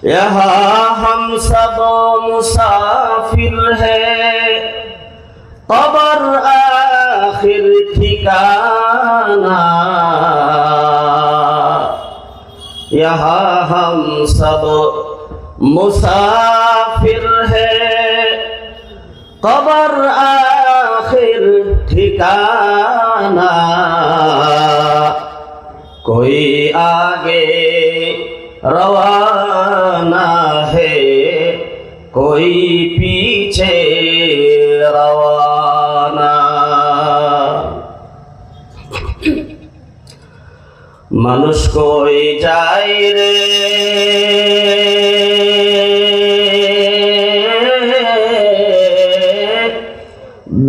यहाँ हम सब मुसाफिर है, कब्र आखिर ठिकाना। यहाँ हम सब मुसाफिर है, कब्र आखिर ठिकाना। कोई आगे रवाना है, कोई पीछे रवाना। মানুষ কই যায় রে,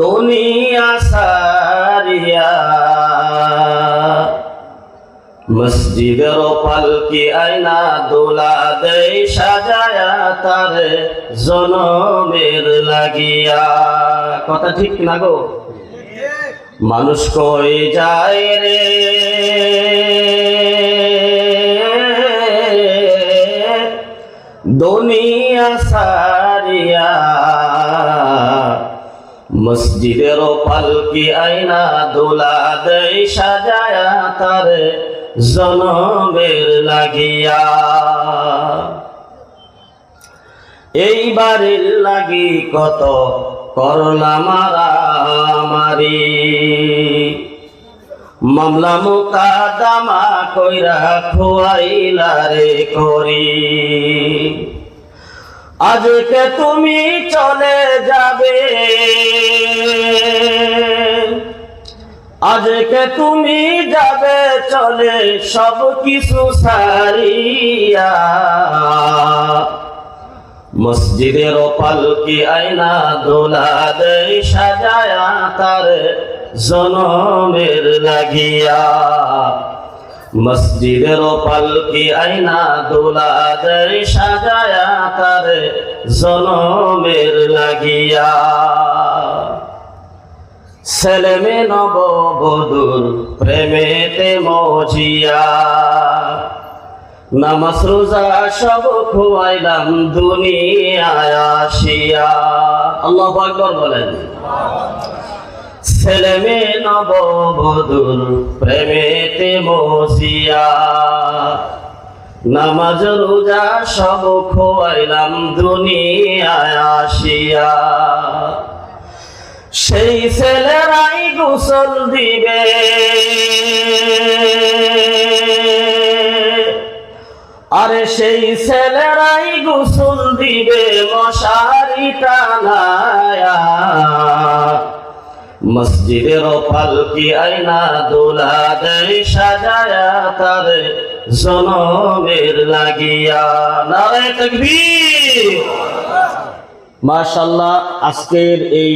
দুনিয়া সারিয়া। মসজিদের পালকি আয়না দোলা দেয় সাজায়া, তার জনমের লাগিয়া। কথা ঠিক না গো? মানুষ কই যায় রে, দুনিয়া সারিয়া। মসজিদের পালকি আয়না দোলা দেয় সাজায়া, তার জনমের লাগিয়া। এইবারের লাগি কত করলাম মারামারি, মামলা মোকদ্দমা কইরা খোয়াইলা রে করি। আজকে তুমি চলে যাবে, আজকে তুমি যাবে চলে সব কিছু সারিয়া। মসজিদের পালকি আয়না দোলা দেয় সাজায়া, তার জনমের লাগিয়া। মসজিদের পালকি আয়না দোলা দেয় সাজায়া, তার জনমের লাগিয়া। ছেলে মেয়ে নববধূর প্রেমেতে মজিয়া, নামাজ রোজা সব খোয়াইলাম দুনিয়ায় আসিয়া। আল্লাহু আকবার বলেন। ছেলে মেয়ে নববধূর প্রেমেতে মজিয়া, নামাজ রোজা সব খোয়াইলাম দুনিয়ায় আসিয়া। সেই ছেলেরাই গোসল দিবে, আরে সেই ছেলেরাই গোসল দিবে মশারি টানায়া। মসজিদের পালকি আয়না দোলা দেয় সাজায়া, তার জনমের লাগিয়া। নারে তাকবীর। মাশাআল্লাহ, আজকের এই